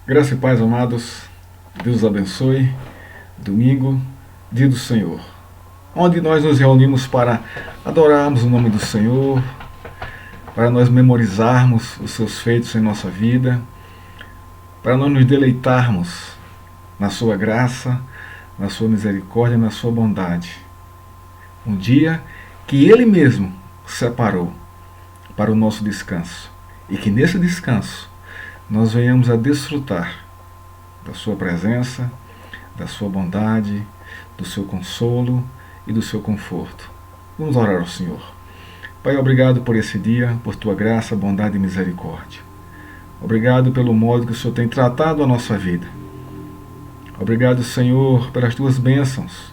Graça e paz, amados. Deus abençoe. Domingo, dia do Senhor, onde nós nos reunimos para adorarmos o nome do Senhor, para nós memorizarmos os seus feitos em nossa vida, para nós nos deleitarmos na sua graça, na sua misericórdia, na sua bondade. Um dia que Ele mesmo separou para o nosso descanso, e que nesse descanso nós venhamos a desfrutar da sua presença, da sua bondade, do seu consolo e do seu conforto. Vamos orar ao Senhor. Pai, obrigado por esse dia, por tua graça, bondade e misericórdia. Obrigado pelo modo que o Senhor tem tratado a nossa vida. Obrigado, Senhor, pelas tuas bênçãos,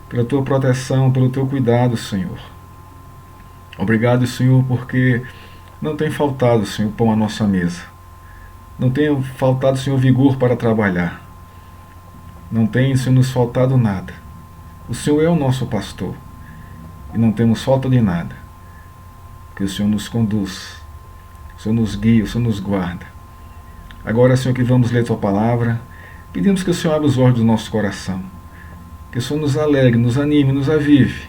pela tua proteção, pelo teu cuidado, Senhor. Obrigado, Senhor, porque não tem faltado, Senhor, pão à nossa mesa. Não tem faltado, Senhor, vigor para trabalhar. Não tem, Senhor, nos faltado nada. O Senhor é o nosso pastor. E não temos falta de nada. Que o Senhor nos conduz. O Senhor nos guia, o Senhor nos guarda. Agora, Senhor, que vamos ler tua palavra, pedimos que o Senhor abra os olhos do nosso coração. Que o Senhor nos alegre, nos anime, nos avive,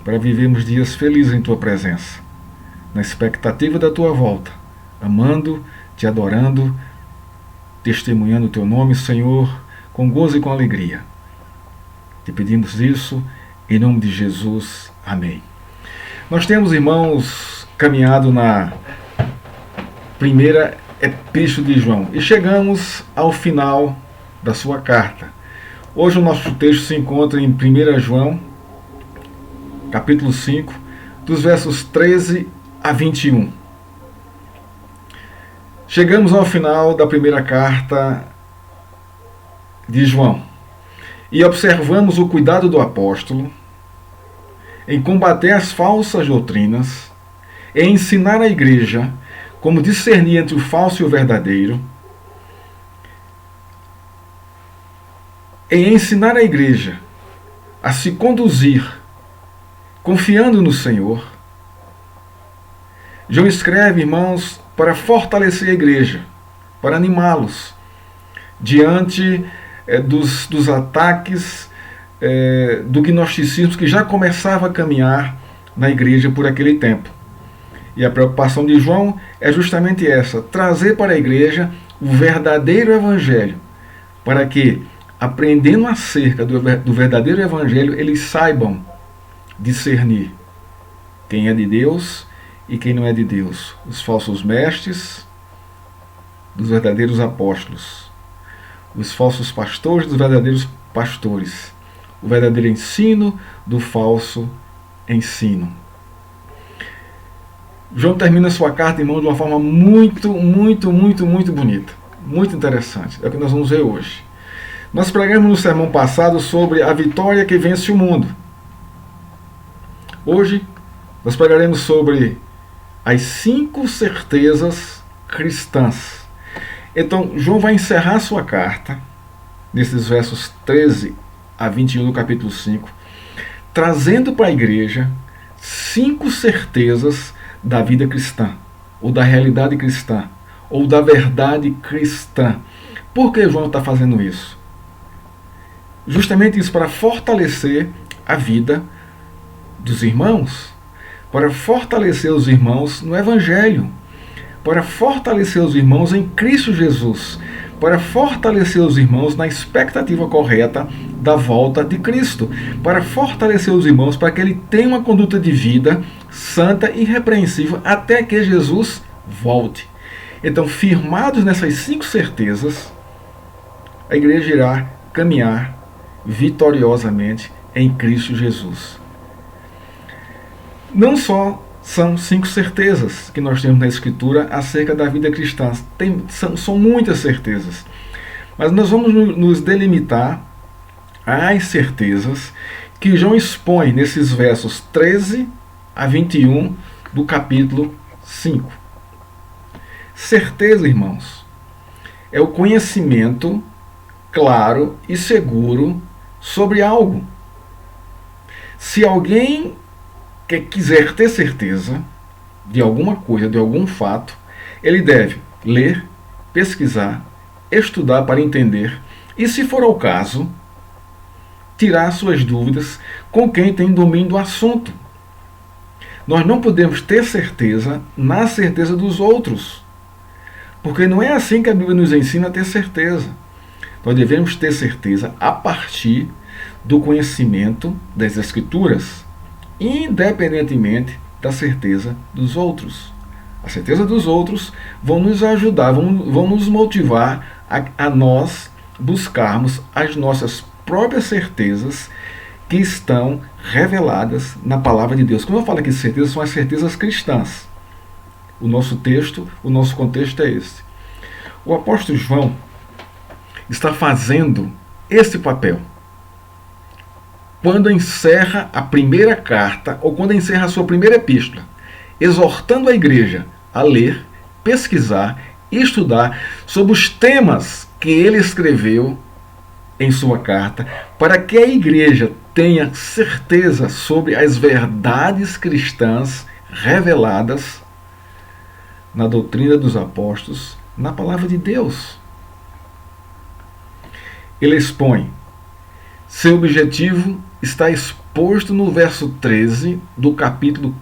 para vivermos dias felizes em tua presença, na expectativa da tua volta, amando, te adorando, testemunhando o teu nome, Senhor, com gozo e com alegria. Te pedimos isso em nome de Jesus. Amém. Nós temos, irmãos, caminhado na primeira epístola de João e chegamos ao final da sua carta. Hoje o nosso texto se encontra em 1 João, capítulo 5, dos versos 13 a 21. Chegamos ao final da primeira carta de João e observamos o cuidado do apóstolo em combater as falsas doutrinas, em ensinar a igreja como discernir entre o falso e o verdadeiro, em ensinar a igreja a se conduzir confiando no Senhor. João escreve, irmãos, para fortalecer a igreja, para animá-los diante dos ataques do gnosticismo que já começava a caminhar na igreja por aquele tempo. E a preocupação de João é justamente essa: trazer para a igreja o verdadeiro evangelho, para que, aprendendo acerca do verdadeiro evangelho, eles saibam discernir quem é de Deus e quem não é de Deus, os falsos mestres dos verdadeiros apóstolos, os falsos pastores dos verdadeiros pastores, o verdadeiro ensino do falso ensino. João termina sua carta, irmão, de uma forma muito bonita, muito interessante. É o que nós vamos ver hoje. Nós pregamos no sermão passado sobre a vitória que vence o mundo. Hoje nós pregaremos sobre as 5 certezas cristãs. Então, João vai encerrar sua carta, nesses versos 13 a 21 do capítulo 5, trazendo para a igreja 5 certezas da vida cristã, ou da realidade cristã, ou da verdade cristã. Por que João está fazendo isso? Justamente isso, para fortalecer a vida dos irmãos, para fortalecer os irmãos no Evangelho, para fortalecer os irmãos em Cristo Jesus, para fortalecer os irmãos na expectativa correta da volta de Cristo, para fortalecer os irmãos para que ele tenha uma conduta de vida santa e irrepreensível até que Jesus volte. Então, firmados nessas 5 certezas, a igreja irá caminhar vitoriosamente em Cristo Jesus. Não só são 5 certezas que nós temos na Escritura acerca da vida cristã, são muitas certezas, mas nós vamos nos delimitar às certezas que João expõe nesses versos 13 a 21 do capítulo 5. Certeza, irmãos, é o conhecimento claro e seguro sobre algo. Se alguém quiser ter certeza de alguma coisa, de algum fato, ele deve ler, pesquisar estudar para entender e, se for o caso, tirar suas dúvidas com quem tem domínio do assunto. Nós não podemos ter certeza na certeza dos outros, porque não é assim que a Bíblia nos ensina a ter certeza. Nós devemos ter certeza a partir do conhecimento das Escrituras, independentemente da certeza dos outros. A certeza dos outros vão nos ajudar, vão nos motivar a nós buscarmos as nossas próprias certezas que estão reveladas na palavra de Deus. Quando eu falo aqui de certezas, são as certezas cristãs. O nosso texto, o nosso contexto é esse. O apóstolo João está fazendo esse papel quando encerra a primeira carta, ou quando encerra a sua primeira epístola, exortando a igreja a ler, pesquisar e estudar sobre os temas que ele escreveu em sua carta, para que a igreja tenha certeza sobre as verdades cristãs reveladas na doutrina dos apóstolos, na palavra de Deus. Ele expõe. Seu objetivo está exposto no verso 13 do capítulo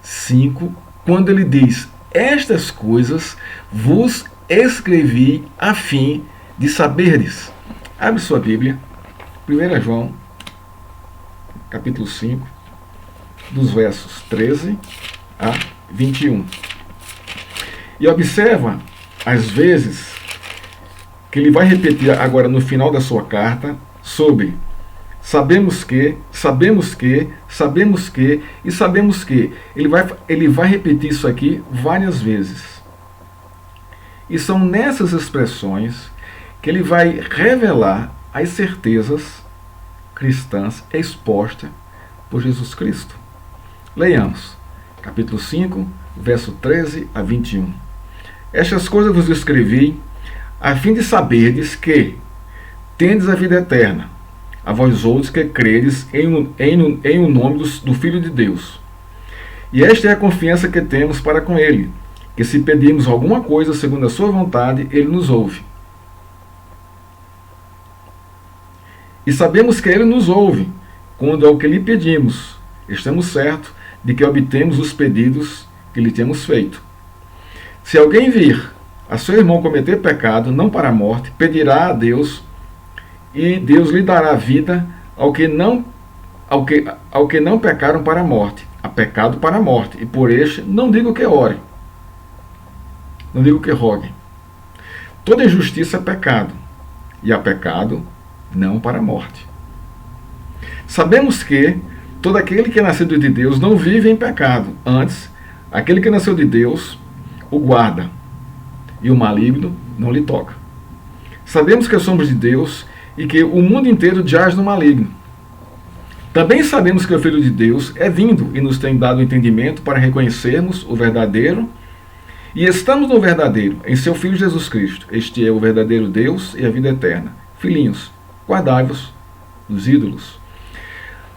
5, quando ele diz: estas coisas vos escrevi a fim de saberdes. Abre sua Bíblia, 1 João, capítulo 5, dos versos 13 a 21. E observa as vezes que ele vai repetir agora no final da sua carta sobre sabemos que, sabemos que, sabemos que e sabemos que. Ele vai repetir isso aqui várias vezes. E são nessas expressões que ele vai revelar as certezas cristãs expostas por Jesus Cristo. Leiamos, capítulo 5, verso 13 a 21. Estas coisas vos escrevi a fim de saberdes que tendes a vida eterna, a vós outros que credes em o nome do Filho de Deus. E esta é a confiança que temos para com ele, que se pedirmos alguma coisa segundo a sua vontade, ele nos ouve. E sabemos que ele nos ouve, quando é o que lhe pedimos. Estamos certos de que obtemos os pedidos que lhe temos feito. Se alguém vir a seu irmão cometer pecado, não para a morte, pedirá a Deus, e Deus lhe dará vida ao que não pecaram para a morte, a pecado para a morte, e por este não digo que ore, não digo que rogue. Toda injustiça é pecado, e há pecado não para a morte. Sabemos que todo aquele que é nascido de Deus não vive em pecado, antes, aquele que nasceu de Deus o guarda, e o maligno não lhe toca. Sabemos que somos de Deus e que o mundo inteiro jaz no maligno. Também sabemos que o Filho de Deus é vindo e nos tem dado entendimento para reconhecermos o verdadeiro, e estamos no verdadeiro, em seu Filho Jesus Cristo. Este é o verdadeiro Deus e a vida eterna. Filhinhos, guardai-vos dos ídolos.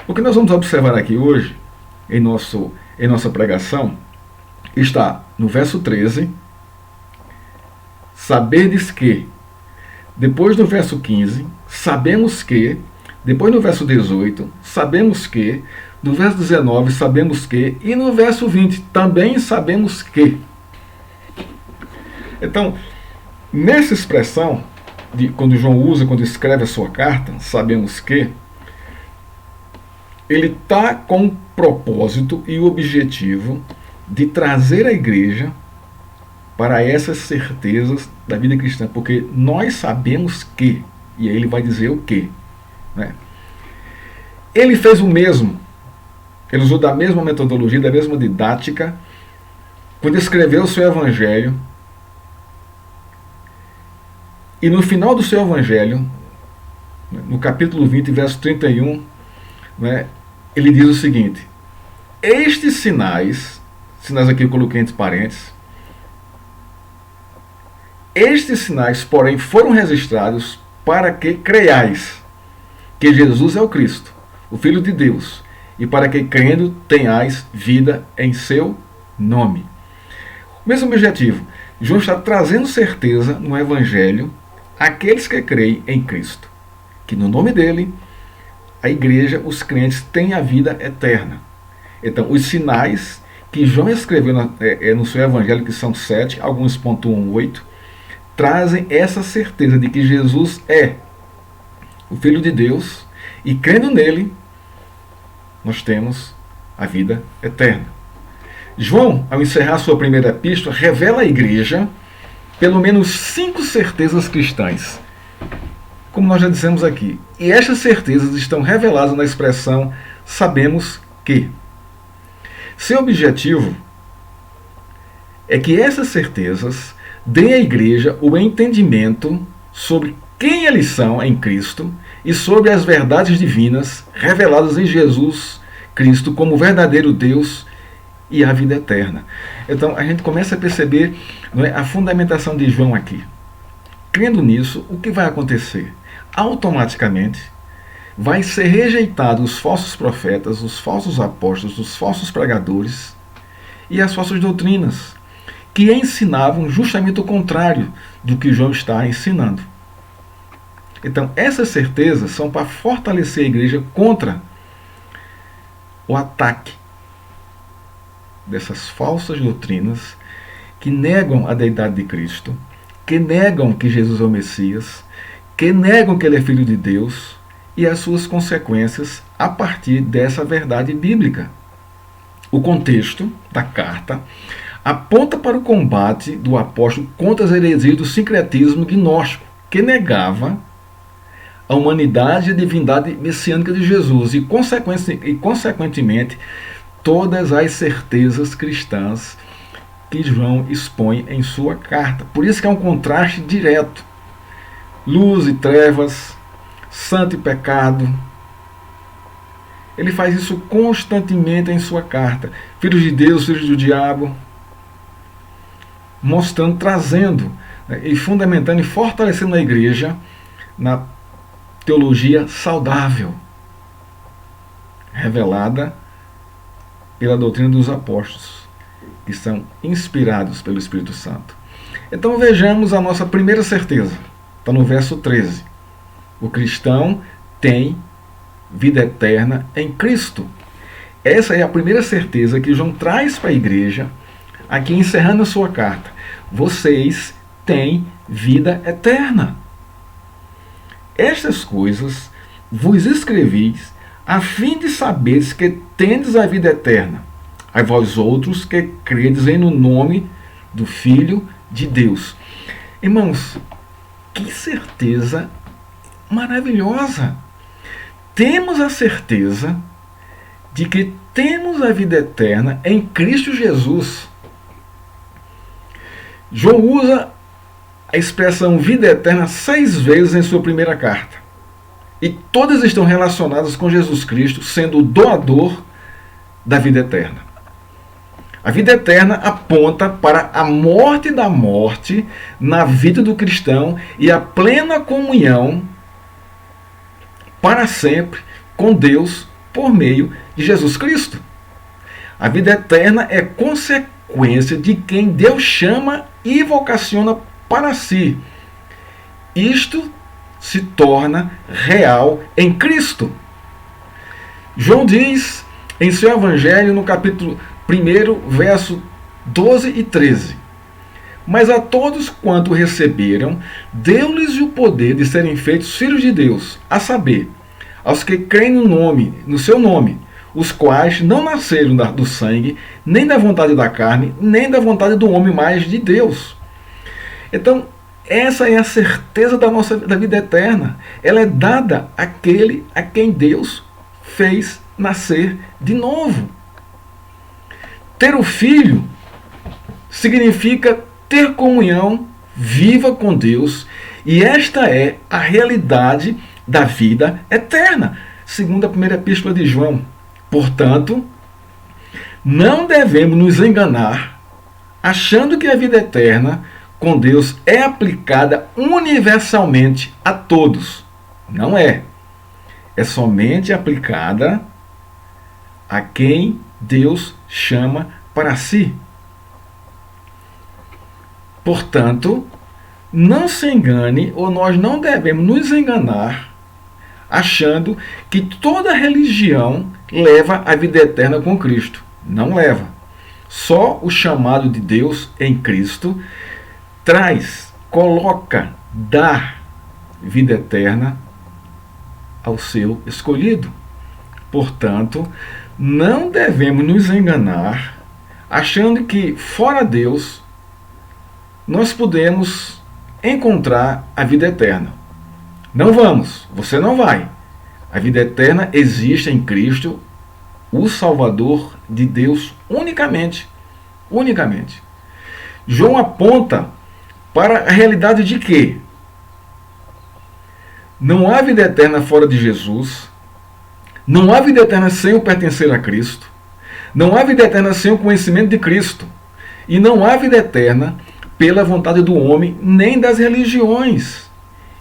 O que nós vamos observar aqui hoje, em nossa pregação, está no verso 13, saberdes que, depois do verso 15, sabemos que, depois no verso 18, sabemos que, no verso 19, sabemos que, e no verso 20, também sabemos que. Então, nessa expressão, quando João usa, quando escreve a sua carta, sabemos que, ele está com o propósito e o objetivo de trazer a igreja para essas certezas da vida cristã, porque nós sabemos que, e aí ele vai dizer o que, né? Ele fez o mesmo, ele usou da mesma metodologia, da mesma didática, quando escreveu o seu evangelho, e no final do seu evangelho, no capítulo 20, verso 31, né, ele diz o seguinte: estes sinais aqui eu coloquei entre parênteses, estes sinais, porém, foram registrados para que creiais que Jesus é o Cristo, o Filho de Deus, e para que, crendo, tenhais vida em seu nome. O mesmo objetivo. João está trazendo certeza no Evangelho àqueles que creem em Cristo, que no nome dele, a igreja, os crentes, têm a vida eterna. Então, os sinais que João escreveu no seu Evangelho, que são 7, alguns pontuam 8, trazem essa certeza de que Jesus é o Filho de Deus, e crendo nele, nós temos a vida eterna. João, ao encerrar sua primeira epístola, revela à igreja pelo menos 5 certezas cristãs, como nós já dissemos aqui. E estas certezas estão reveladas na expressão sabemos que. Seu objetivo é que essas certezas deem à igreja o entendimento sobre quem eles são em Cristo e sobre as verdades divinas reveladas em Jesus Cristo como verdadeiro Deus e a vida eterna. Então a gente começa a perceber, não é, a fundamentação de João aqui. Crendo nisso, o que vai acontecer? Automaticamente vai ser rejeitado os falsos profetas, os falsos apóstolos, os falsos pregadores e as falsas doutrinas, que ensinavam justamente o contrário do que João está ensinando. Então, essas certezas são para fortalecer a igreja contra o ataque dessas falsas doutrinas que negam a deidade de Cristo, que negam que Jesus é o Messias, que negam que ele é Filho de Deus, e as suas consequências a partir dessa verdade bíblica. O contexto da carta aponta para o combate do apóstolo contra as heresias do sincretismo gnóstico, que negava a humanidade e a divindade messiânica de Jesus e, consequentemente, todas as certezas cristãs que João expõe em sua carta. Por isso que é um contraste direto. Luz e trevas, santo e pecado. Ele faz isso constantemente em sua carta. Filhos de Deus, filhos do diabo. Mostrando, trazendo, né, e fundamentando e fortalecendo a igreja na teologia saudável, revelada pela doutrina dos apóstolos, que são inspirados pelo Espírito Santo. Então vejamos a nossa primeira certeza. Está no verso 13. O cristão tem vida eterna em Cristo. Essa é a primeira certeza que João traz para a igreja, aqui encerrando a sua carta. Vocês têm vida eterna. Estas coisas vos escrevi a fim de saberes que tendes a vida eterna, a vós outros que credes no nome do Filho de Deus. Irmãos, que certeza maravilhosa! Temos a certeza de que temos a vida eterna em Cristo Jesus. João usa a expressão vida eterna 6 vezes em sua primeira carta. E todas estão relacionadas com Jesus Cristo sendo o doador da vida eterna. A vida eterna aponta para a morte da morte na vida do cristão e a plena comunhão para sempre com Deus por meio de Jesus Cristo. A vida eterna é consequência de quem Deus chama e vocaciona para si. Isto se torna real em Cristo. João diz em seu Evangelho, no capítulo 1, verso 12 e 13: Mas a todos quanto receberam, deu-lhes o poder de serem feitos filhos de Deus, a saber, aos que creem no seu nome, os quais não nasceram do sangue, nem da vontade da carne, nem da vontade do homem, mas de Deus. Então, essa é a certeza da vida eterna. Ela é dada àquele a quem Deus fez nascer de novo. Ter o Filho significa ter comunhão viva com Deus, e esta é a realidade da vida eterna, segundo a primeira epístola de João. Portanto, não devemos nos enganar achando que a vida eterna com Deus é aplicada universalmente a todos. Não é. É somente aplicada a quem Deus chama para si. Portanto, não se engane, ou nós não devemos nos enganar, achando que toda religião leva à vida eterna com Cristo. Não leva. Só o chamado de Deus em Cristo traz, coloca, dá vida eterna ao seu escolhido. Portanto, não devemos nos enganar achando que fora Deus nós podemos encontrar a vida eterna. Não vamos, você não vai. A vida eterna existe em Cristo, o Salvador de Deus, unicamente. Unicamente. João aponta para a realidade de que não há vida eterna fora de Jesus, não há vida eterna sem o pertencer a Cristo, não há vida eterna sem o conhecimento de Cristo, e não há vida eterna pela vontade do homem, nem das religiões.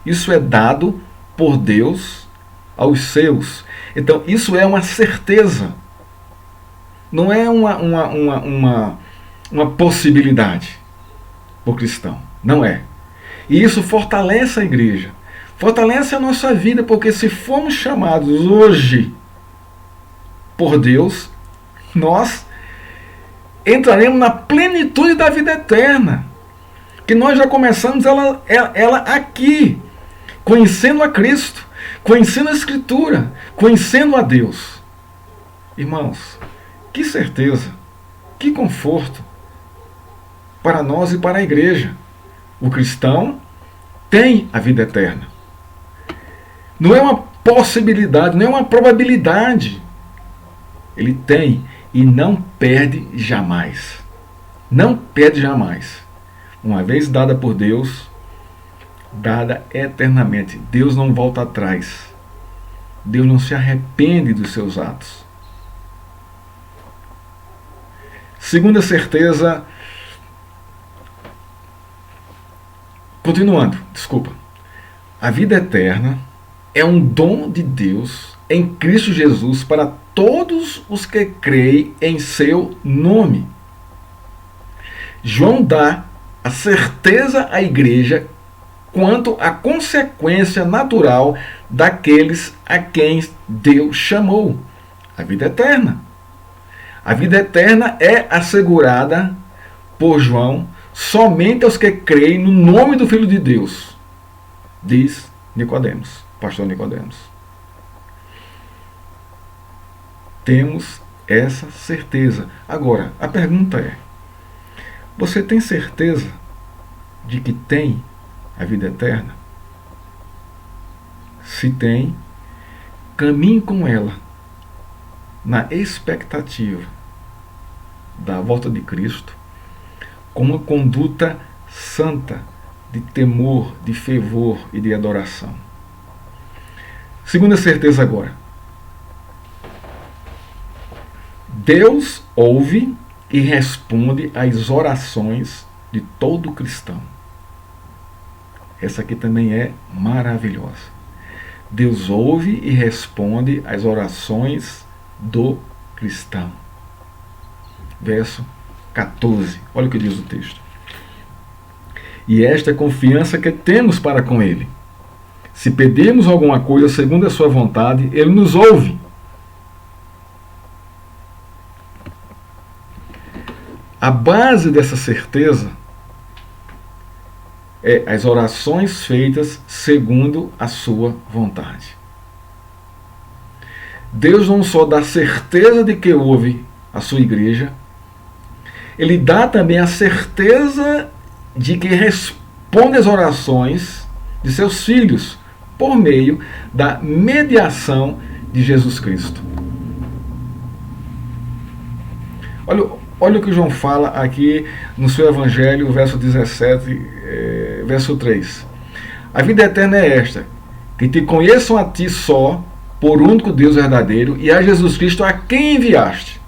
Isso é dado por Deus aos seus. Então, isso é uma certeza. Não é uma possibilidade para o cristão. Não é. E isso fortalece a igreja. Fortalece a nossa vida, porque se formos chamados hoje por Deus, nós entraremos na plenitude da vida eterna. Que nós já começamos ela aqui, conhecendo a Cristo, conhecendo a Escritura, conhecendo a Deus. Irmãos, que certeza, que conforto para nós e para a igreja. O cristão tem a vida eterna. Não é uma possibilidade, não é uma probabilidade. Ele tem e não perde jamais. Não perde jamais. Uma vez dada por Deus, dada eternamente. Deus não volta atrás. Deus não se arrepende dos seus atos. Segunda certeza, continuando, desculpa. A vida eterna é um dom de Deus em Cristo Jesus para todos os que creem em seu nome. João dá a certeza à igreja quanto à consequência natural daqueles a quem Deus chamou, a vida eterna. A vida eterna é assegurada por João somente aos que creem no nome do Filho de Deus, diz Nicodemos, pastor Nicodemos. Temos essa certeza. Agora, a pergunta é: você tem certeza de que tem a vida eterna? Se tem, caminhe com ela na expectativa da volta de Cristo, com uma conduta santa, de temor, de fervor e de adoração. Segunda certeza agora. Deus ouve e responde às orações de todo cristão. Essa aqui também é maravilhosa. Deus ouve e responde às orações do cristão. Verso 14. Olha o que diz o texto. E esta é a confiança que temos para com Ele. Se pedirmos alguma coisa segundo a sua vontade, Ele nos ouve. A base dessa certeza é as orações feitas segundo a sua vontade. Deus não só dá certeza de que ouve a sua igreja, Ele dá também a certeza de que responde às orações de seus filhos por meio da mediação de Jesus Cristo. Olha o que João fala aqui no seu Evangelho, verso 17, verso 3. A vida eterna é esta, que te conheçam a ti só, por único Deus verdadeiro, e a Jesus Cristo a quem enviaste.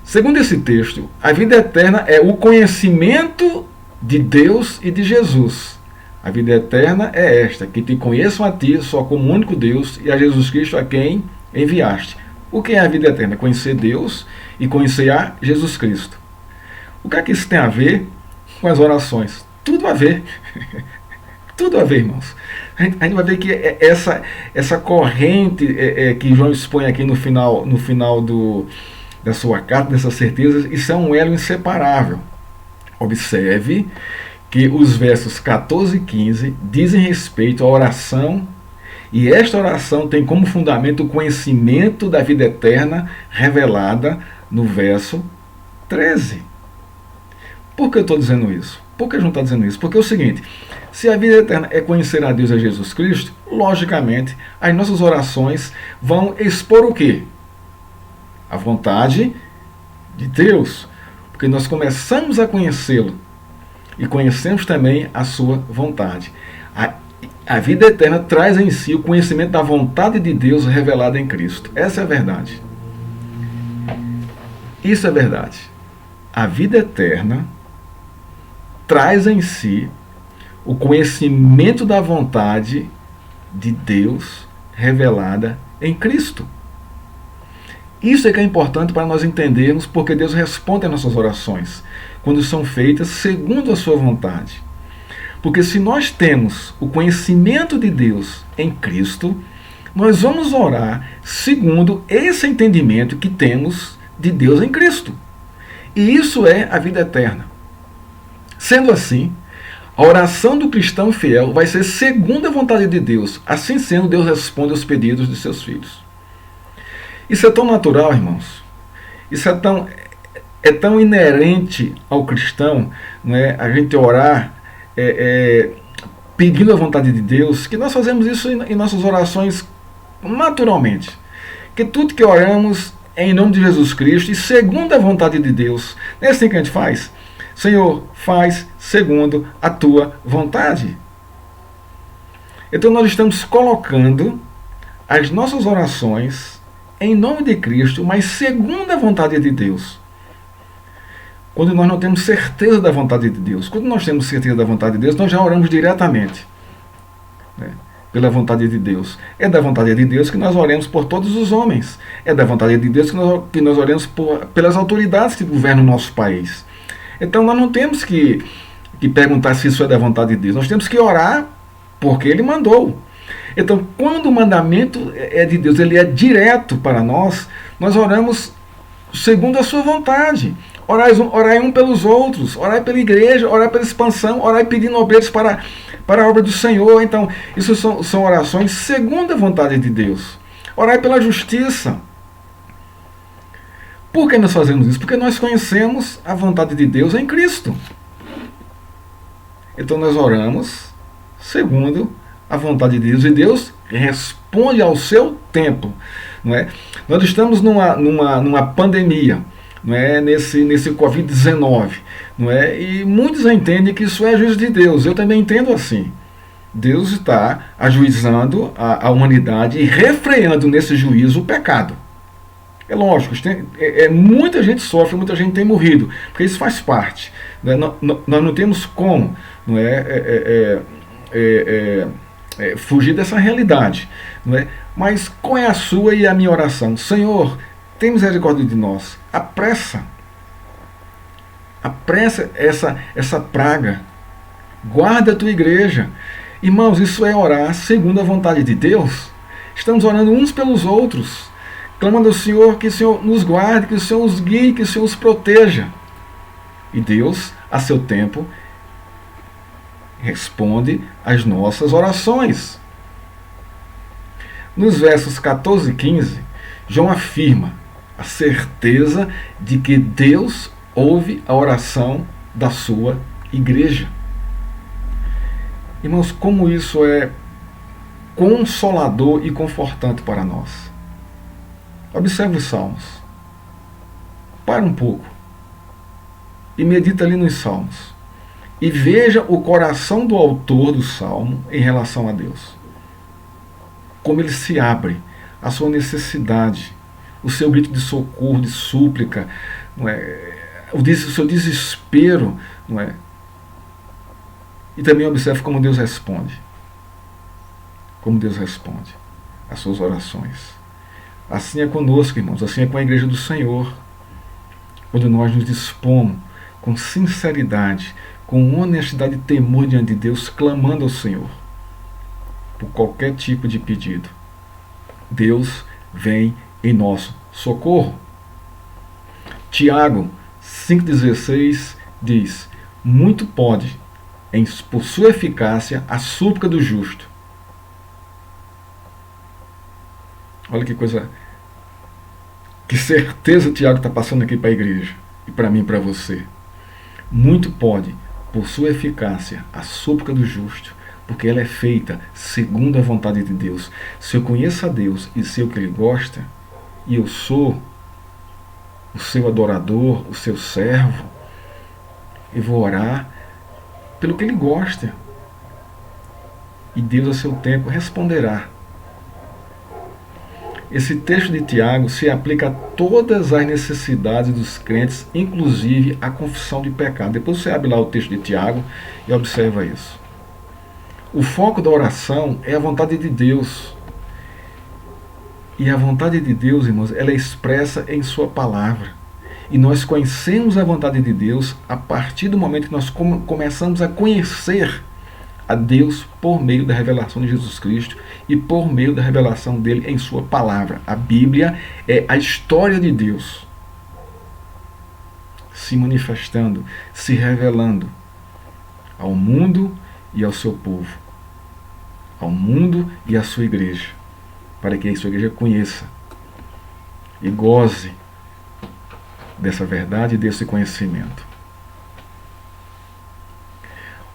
Segundo esse texto, a vida eterna é o conhecimento de Deus e de Jesus. A vida eterna é esta, que te conheçam a ti só como único Deus, e a Jesus Cristo a quem enviaste. O que é a vida eterna? Conhecer Deus e conhecer a Jesus Cristo. O que é que isso tem a ver com as orações? Tudo a ver. Tudo a ver, irmãos. A gente vai ver que essa corrente que João expõe aqui no final da sua carta, dessas certezas, isso é um elo inseparável. Observe que os versos 14 e 15 dizem respeito à oração, e esta oração tem como fundamento o conhecimento da vida eterna revelada no verso 13. Por que eu estou dizendo isso? Por que João está dizendo isso? Porque é o seguinte: se a vida eterna é conhecer a Deus e a Jesus Cristo, logicamente as nossas orações vão expor o quê? A vontade de Deus. Porque nós começamos a conhecê-lo e conhecemos também a sua vontade. A vida eterna traz em si o conhecimento da vontade de Deus revelada em Cristo. Essa é a verdade. Isso é verdade. A vida eterna traz em si o conhecimento da vontade de Deus revelada em Cristo. Isso é que é importante para nós entendermos porque Deus responde às nossas orações quando são feitas segundo a sua vontade. Porque se nós temos o conhecimento de Deus em Cristo, nós vamos orar segundo esse entendimento que temos de Deus em Cristo. E isso é a vida eterna. Sendo assim, a oração do cristão fiel vai ser segundo a vontade de Deus. Assim sendo, Deus responde aos pedidos de seus filhos. Isso é tão natural, irmãos. Isso é tão inerente ao cristão, não é? A gente orar pedindo a vontade de Deus, que nós fazemos isso em nossas orações naturalmente. Que tudo que oramos é em nome de Jesus Cristo e segundo a vontade de Deus. Não é assim que a gente faz? Senhor, faz segundo a tua vontade. Então nós estamos colocando as nossas orações em nome de Cristo, mas segundo a vontade de Deus. Quando nós não temos certeza da vontade de Deus, quando nós temos certeza da vontade de Deus, nós já oramos diretamente, né, pela vontade de Deus. É da vontade de Deus que nós oremos por todos os homens. É da vontade de Deus que nós oremos pelas autoridades que governam o nosso país. Então nós não temos que perguntar se isso é da vontade de Deus. Nós temos que orar porque Ele mandou. Então, quando o mandamento é de Deus, ele é direto para nós, nós oramos segundo a sua vontade. Orai um pelos outros, orai pela igreja, orai pela expansão, orai pedindo obreiros para a obra do Senhor. Então, isso são orações segundo a vontade de Deus. Orai pela justiça. Por que nós fazemos isso? Porque nós conhecemos a vontade de Deus em Cristo. Então, nós oramos segundo a vontade de Deus, e Deus responde ao seu tempo, não é? Nós estamos numa pandemia, não é? Nesse Covid-19, não é? E muitos entendem que isso é juízo de Deus. Eu também entendo assim. Deus está ajuizando a humanidade e refreando nesse juízo o pecado. É lógico, muita gente sofre, muita gente tem morrido, porque isso faz parte. Não é? Nós não temos como, não fugir dessa realidade, não é? Mas qual é a sua e a minha oração? Senhor, tem misericórdia de nós. Apressa essa praga. Guarda a tua igreja. Irmãos, isso é orar segundo a vontade de Deus. Estamos orando uns pelos outros, clamando ao Senhor que o Senhor nos guarde, que o Senhor os guie, que o Senhor os proteja. E Deus, a seu tempo, responde às nossas orações. Nos versos 14 e 15, João afirma a certeza de que Deus ouve a oração da sua igreja. Irmãos, como isso é consolador e confortante para nós. Observe os Salmos. Para um pouco e medita ali nos Salmos. E veja o coração do autor do Salmo em relação a Deus. Como ele se abre, a sua necessidade, o seu grito de socorro, de súplica, não é? O seu desespero, não é? E também observe como Deus responde. Como Deus responde às suas orações. Assim é conosco, irmãos, assim é com a igreja do Senhor. Quando nós nos dispomos, com sinceridade, com honestidade e temor diante de Deus, clamando ao Senhor por qualquer tipo de pedido, Deus vem em nosso socorro. Tiago 5,16 diz: muito pode, por sua eficácia, a súplica do justo. Olha que coisa, que certeza Tiago está passando aqui para a igreja, e para mim e para você. Muito pode, por sua eficácia, a súplica do justo, porque ela é feita segundo a vontade de Deus. Se eu conheço a Deus e sei o que Ele gosta, e eu sou o seu adorador, o seu servo, eu vou orar pelo que Ele gosta. E Deus, a seu tempo, responderá. Esse texto de Tiago se aplica a todas as necessidades dos crentes, inclusive a confissão de pecado. Depois você abre lá o texto de Tiago e observa isso. O foco da oração é a vontade de Deus. E a vontade de Deus, irmãos, ela é expressa em sua palavra. E nós conhecemos a vontade de Deus a partir do momento que nós começamos a conhecer a Deus por meio da revelação de Jesus Cristo e por meio da revelação dele em sua palavra. A Bíblia é a história de Deus se manifestando, se revelando ao mundo e ao seu povo, ao mundo e à sua igreja, para que a sua igreja conheça e goze dessa verdade e desse conhecimento.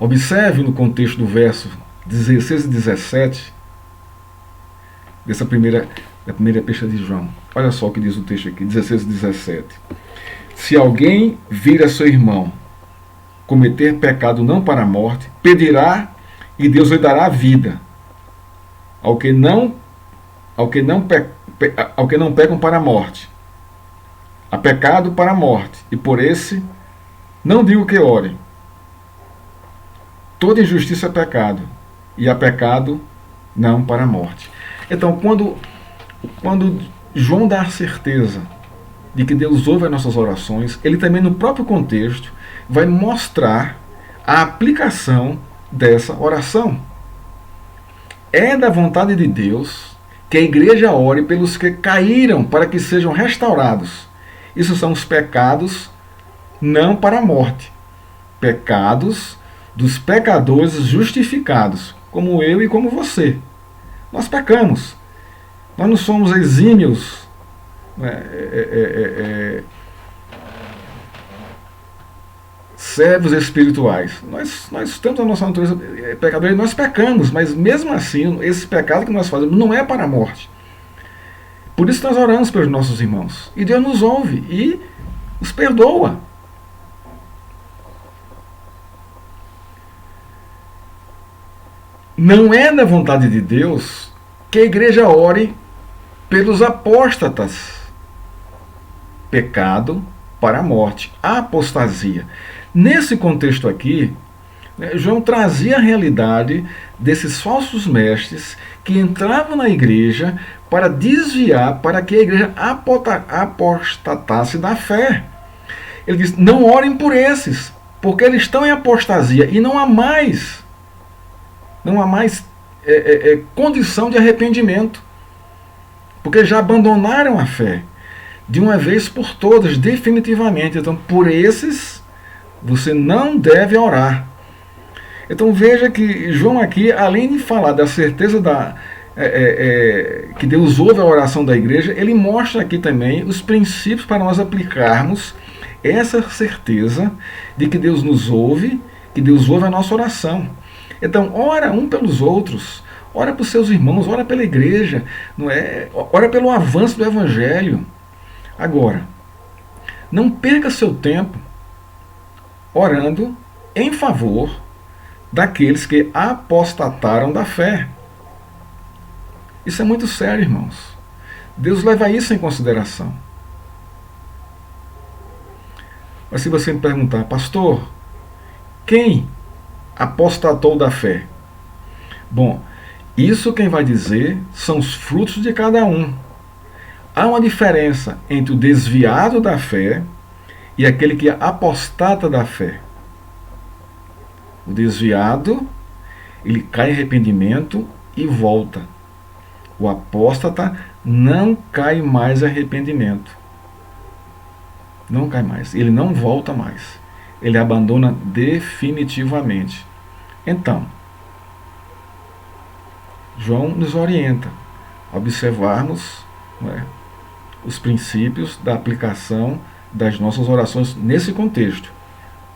Observe no contexto do verso 16 e 17 da primeira epístola de João. Olha só o que diz o texto aqui, 16 e 17. Se alguém vir a seu irmão cometer pecado não para a morte, pedirá e Deus lhe dará a vida. Ao que não pecam para a morte. Há pecado para a morte, e por esse não digo que orem. Toda injustiça é pecado, e há pecado não para a morte. Então, quando João dá a certeza de que Deus ouve as nossas orações, ele também, no próprio contexto, vai mostrar a aplicação dessa oração. É da vontade de Deus que a igreja ore pelos que caíram, para que sejam restaurados. Isso são os pecados não para a morte. Pecados dos pecadores justificados, como eu e como você. Nós pecamos. Nós não somos exímios servos espirituais. Nós temos a nossa natureza pecadora e nós pecamos, mas mesmo assim, esse pecado que nós fazemos não é para a morte. Por isso nós oramos pelos nossos irmãos. E Deus nos ouve e os perdoa. Não é da vontade de Deus que a igreja ore pelos apóstatas. Pecado para a morte. A apostasia. Nesse contexto aqui, João trazia a realidade desses falsos mestres que entravam na igreja para desviar, para que a igreja apostatasse da fé. Ele diz, não orem por esses, porque eles estão em apostasia e não há mais condição de arrependimento, porque já abandonaram a fé de uma vez por todas, definitivamente. Então, por esses, você não deve orar. Então veja que João aqui, além de falar da certeza que Deus ouve a oração da igreja, ele mostra aqui também os princípios para nós aplicarmos essa certeza de que Deus nos ouve, que Deus ouve a nossa oração. Então, ora um pelos outros, ora para os seus irmãos, ora pela igreja, não é? Ora pelo avanço do evangelho. Agora, não perca seu tempo orando em favor daqueles que apostataram da fé. Isso é muito sério, irmãos. Deus leva isso em consideração. Mas se você me perguntar, pastor, quem apostatou da fé? Bom, isso quem vai dizer são os frutos de cada um. Há uma diferença entre o desviado da fé e aquele que apostata da fé. O desviado, ele cai em arrependimento e volta. O apóstata não cai mais em arrependimento. Não cai mais. Ele não volta mais. Ele abandona definitivamente. Então, João nos orienta a observarmos, não é, os princípios da aplicação das nossas orações nesse contexto.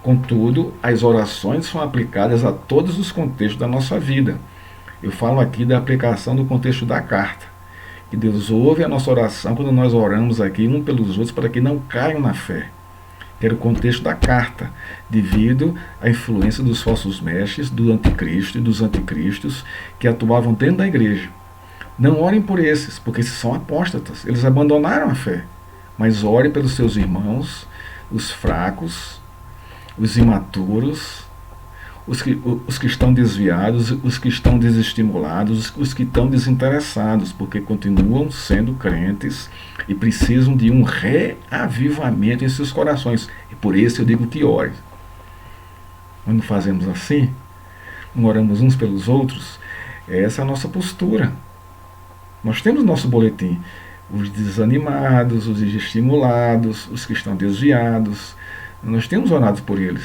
Contudo, as orações são aplicadas a todos os contextos da nossa vida. Eu falo aqui da aplicação do contexto da carta. Que Deus ouve a nossa oração quando nós oramos aqui um pelos outros para que não caiam na fé. Que era o contexto da carta, devido à influência dos falsos mestres, do anticristo e dos anticristos que atuavam dentro da igreja. Não orem por esses, porque esses são apóstatas. Eles abandonaram a fé. Mas ore pelos seus irmãos, os fracos, os imaturos, os que estão desviados, os que estão desestimulados, os que estão desinteressados, porque continuam sendo crentes e precisam de um reavivamento em seus corações. E por isso eu digo que ore. Quando fazemos assim, não oramos uns pelos outros, essa é a nossa postura. Nós temos nosso boletim. Os desanimados, os desestimulados, os que estão desviados, nós temos orado por eles,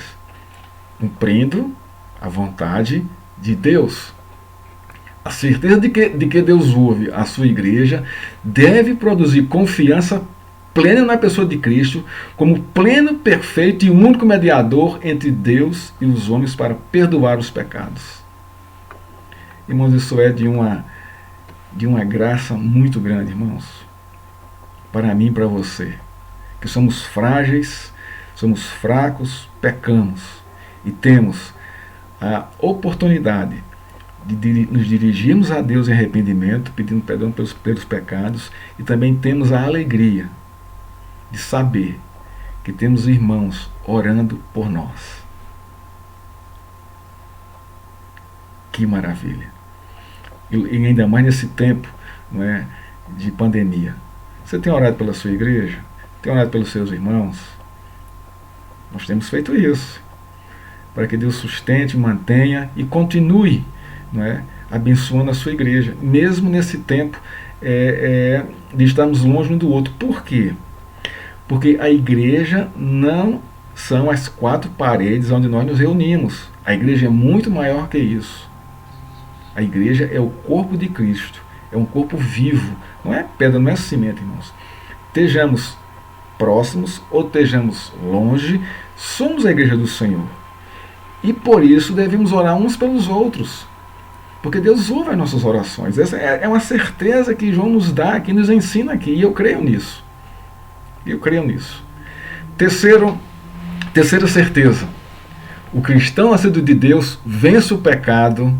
cumprindo a vontade de Deus. A certeza de que Deus ouve a sua igreja deve produzir confiança plena na pessoa de Cristo como pleno, perfeito e único mediador entre Deus e os homens para perdoar os pecados. Irmãos, isso é de uma graça muito grande, irmãos, para mim e para você, que somos frágeis, somos fracos, pecamos e temos a oportunidade de nos dirigirmos a Deus em arrependimento, pedindo perdão pelos pecados, e também temos a alegria de saber que temos irmãos orando por nós. Que maravilha! E ainda mais nesse tempo, não é, de pandemia. Você tem orado pela sua igreja? Tem orado pelos seus irmãos? Nós temos feito isso, para que Deus sustente, mantenha e continue, não é, abençoando a sua igreja, mesmo nesse tempo de estarmos longe um do outro. Por quê? Porque a igreja não são as quatro paredes onde nós nos reunimos. A igreja é muito maior que isso. A igreja é o corpo de Cristo, é um corpo vivo, não é pedra, não é cimento, irmãos. Estejamos próximos ou estejamos longe, somos a igreja do Senhor. E por isso devemos orar uns pelos outros, porque Deus ouve as nossas orações. Essa é uma certeza que João nos dá, que nos ensina aqui, e eu creio nisso. Eu creio nisso. Terceira certeza: o cristão nascido de Deus vence o pecado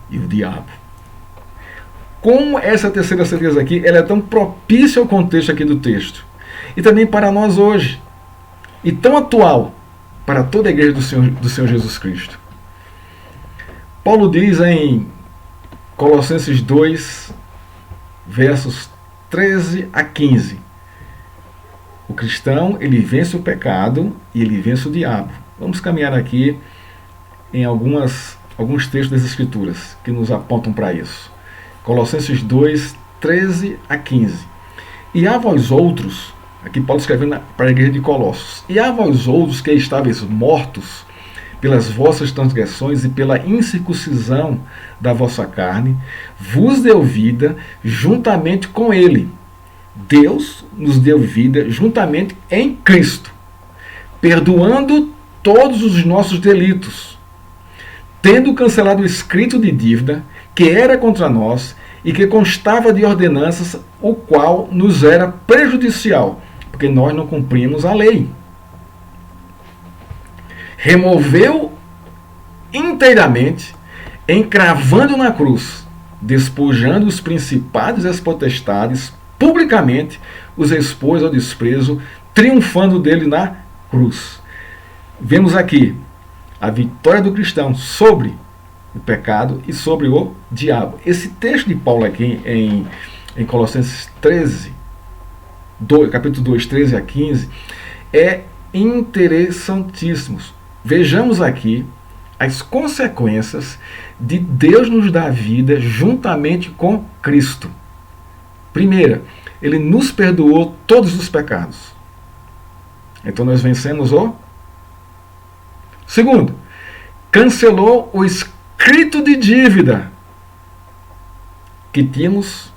e o diabo. Como essa terceira certeza aqui, ela é tão propícia ao contexto aqui do texto, e também para nós hoje, e tão atual para toda a igreja do Senhor Jesus Cristo. Paulo diz em Colossenses 2, versos 13 a 15, o cristão, ele vence o pecado e ele vence o diabo. Vamos caminhar aqui em alguns textos das Escrituras que nos apontam para isso. Colossenses 2, 13 a 15. E a vós outros, aqui Paulo escrevendo para a igreja de Colossos, e a vós outros que estáveis mortos pelas vossas transgressões e pela incircuncisão da vossa carne, vos deu vida juntamente com ele. Deus nos deu vida juntamente em Cristo, perdoando todos os nossos delitos, tendo cancelado o escrito de dívida que era contra nós e que constava de ordenanças, o qual nos era prejudicial, porque nós não cumprimos a lei. Removeu inteiramente, encravando na cruz, despojando os principados e as potestades, publicamente os expôs ao desprezo, triunfando dele na cruz. Vemos aqui a vitória do cristão sobre o pecado e sobre o diabo. Esse texto de Paulo aqui em Colossenses 13, capítulo 2, 13 a 15, é interessantíssimos. Vejamos aqui as consequências de Deus nos dar vida juntamente com Cristo. Primeira, Ele nos perdoou todos os pecados. Então nós vencemos o... Segundo, cancelou o escrito de dívida que tínhamos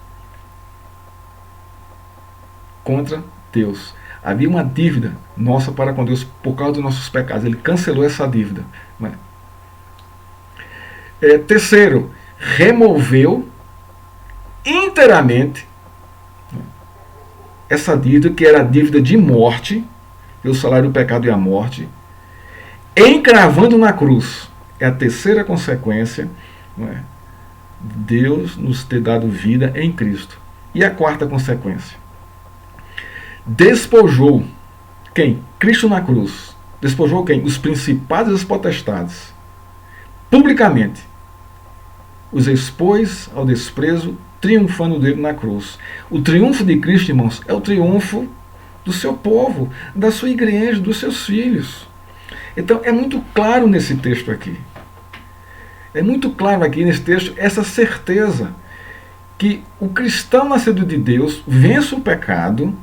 contra Deus. Havia uma dívida nossa para com Deus por causa dos nossos pecados. Ele cancelou essa dívida. Não é? Terceiro, removeu inteiramente essa dívida, que era a dívida de morte, que o salário do pecado é a morte, encravando na cruz. É a terceira consequência, não é, Deus nos ter dado vida em Cristo. E a quarta consequência, despojou quem? Cristo na cruz. Despojou quem? Os principados e os potestades. Publicamente. Os expôs ao desprezo, triunfando dele na cruz. O triunfo de Cristo, irmãos, é o triunfo do seu povo, da sua igreja, dos seus filhos. Então é muito claro nesse texto aqui. É muito claro aqui nesse texto essa certeza que o cristão nascido de Deus vence o pecado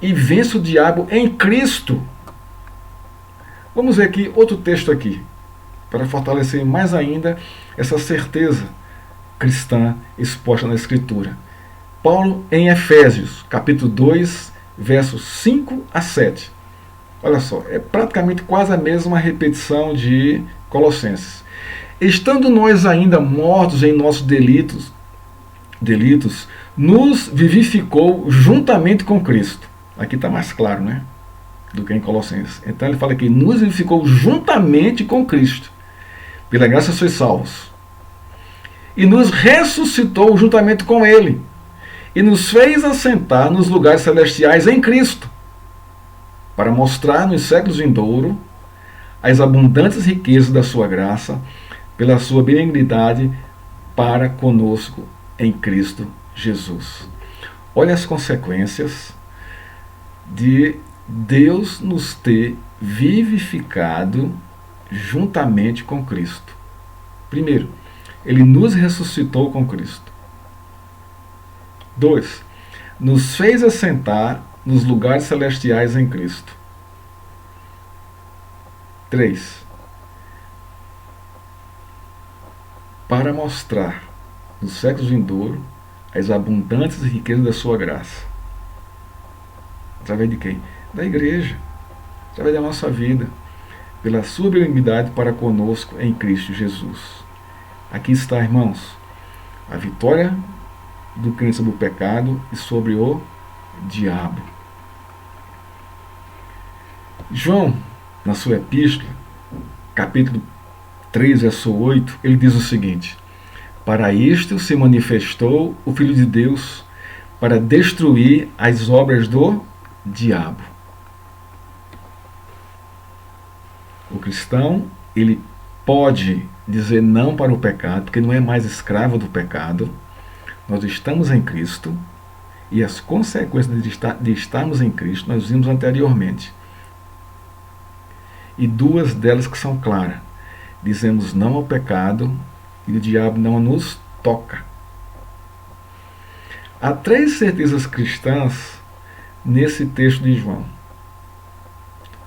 e vence o diabo em Cristo. Vamos ver aqui outro texto aqui, para fortalecer mais ainda essa certeza cristã exposta na Escritura. Paulo em Efésios, capítulo 2, versos 5 a 7. Olha só, é praticamente quase a mesma repetição de Colossenses. Estando nós ainda mortos em nossos delitos, nos vivificou juntamente com Cristo. Aqui está mais claro, né? Do que em Colossenses. Então ele fala que nos vivificou juntamente com Cristo. Pela graça sois salvos. E nos ressuscitou juntamente com Ele. E nos fez assentar nos lugares celestiais em Cristo, para mostrar nos séculos vindouros as abundantes riquezas da sua graça, pela sua benignidade para conosco em Cristo Jesus. Olha as consequências de Deus nos ter vivificado juntamente com Cristo. Primeiro, Ele nos ressuscitou com Cristo. 2. Nos fez assentar nos lugares celestiais em Cristo. 3. Para mostrar nos séculos vindouros as abundantes riquezas da sua graça. Através de quem? Da igreja. Através da nossa vida. Pela sua benignidade para conosco em Cristo Jesus. Aqui está, irmãos, a vitória do crente sobre o pecado e sobre o diabo. João, na sua epístola, capítulo 3, verso 8, ele diz o seguinte: para isto se manifestou o Filho de Deus, para destruir as obras do diabo. O cristão, ele pode dizer não para o pecado, porque não é mais escravo do pecado. Nós estamos em Cristo, e as consequências de estarmos em Cristo nós vimos anteriormente. E duas delas que são claras. Dizemos não ao pecado e o diabo não nos toca. Há 3 certezas cristãs nesse texto de João.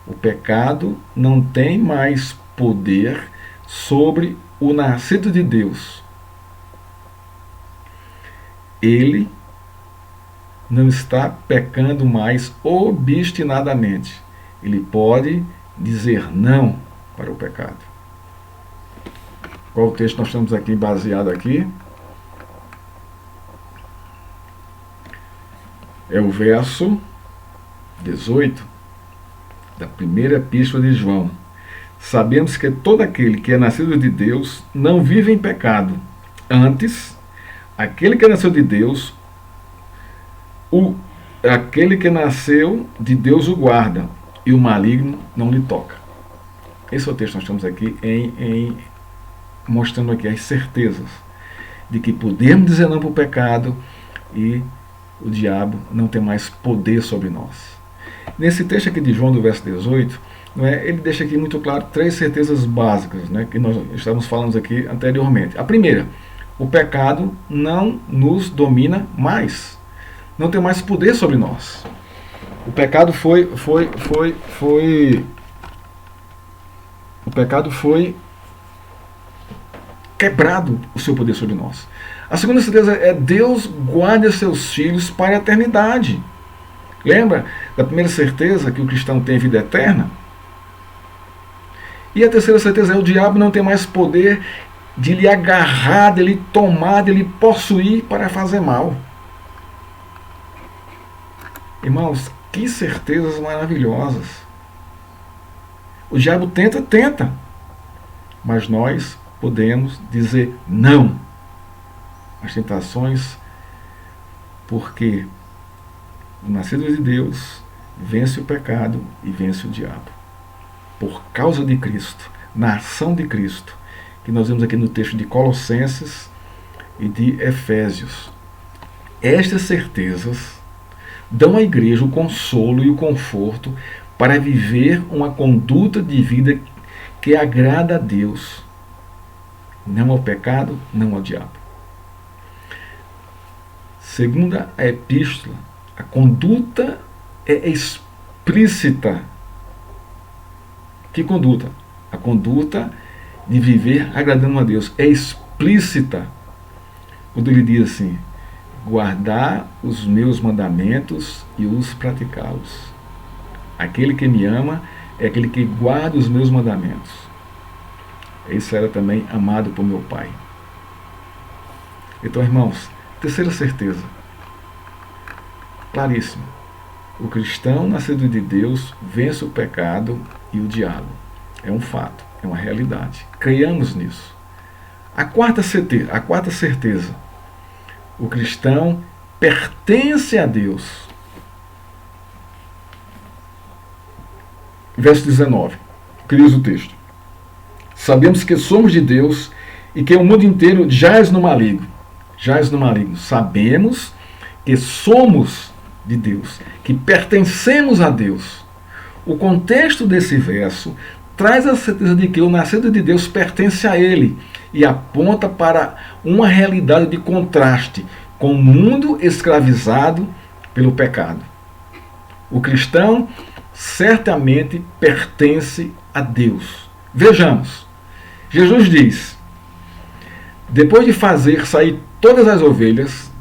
O pecado não tem mais poder sobre o nascido de Deus. Ele não está pecando mais obstinadamente. Ele pode dizer não para o pecado. Qual o texto nós estamos aqui baseado aqui? É o verso 18 da primeira epístola de João. Sabemos que todo aquele que é nascido de Deus não vive em pecado. Antes, aquele que nasceu de Deus, aquele que nasceu de Deus o guarda, e o maligno não lhe toca. Esse é o texto que nós estamos aqui mostrando aqui as certezas de que podemos dizer não para o pecado e o diabo não tem mais poder sobre nós. Nesse texto aqui de João, do verso 18, não é, ele deixa aqui muito claro 3 certezas básicas, né, que nós estávamos falando aqui anteriormente. A primeira, o pecado não nos domina mais. Não tem mais poder sobre nós. O pecado foi quebrado o seu poder sobre nós. A segunda certeza é Deus guarda seus filhos para a eternidade. Lembra da primeira certeza que o cristão tem vida eterna? E a terceira certeza é o diabo não tem mais poder de lhe agarrar, de lhe tomar, de lhe possuir para fazer mal. Irmãos, que certezas maravilhosas. O diabo tenta, mas nós podemos dizer não às tentações, porque o nascido de Deus vence o pecado e vence o diabo. Por causa de Cristo, na ação de Cristo, que nós vemos aqui no texto de Colossenses e de Efésios. Estas certezas dão à igreja o consolo e o conforto para viver uma conduta de vida que agrada a Deus, não ao pecado, não ao diabo. Segunda a epístola, a conduta é explícita. Que conduta? A conduta de viver agradando a Deus é explícita. Quando ele diz assim: guardar os meus mandamentos e os praticá-los. Aquele que me ama é aquele que guarda os meus mandamentos. Esse era também amado por meu Pai. Então, irmãos, terceira certeza, claríssima: o cristão nascido de Deus vence o pecado e o diabo. É um fato, é uma realidade. Creiamos nisso. A quarta certeza, o cristão pertence a Deus. Verso 19, que diz o texto: sabemos que somos de Deus e que o mundo inteiro jaz no maligno. Jaz no maligno. Sabemos que somos de Deus, que pertencemos a Deus. O contexto desse verso traz a certeza de que o nascido de Deus pertence a Ele e aponta para uma realidade de contraste com o mundo escravizado pelo pecado. O cristão certamente pertence a Deus. Vejamos, Jesus diz: depois de fazer sair todas as ovelhas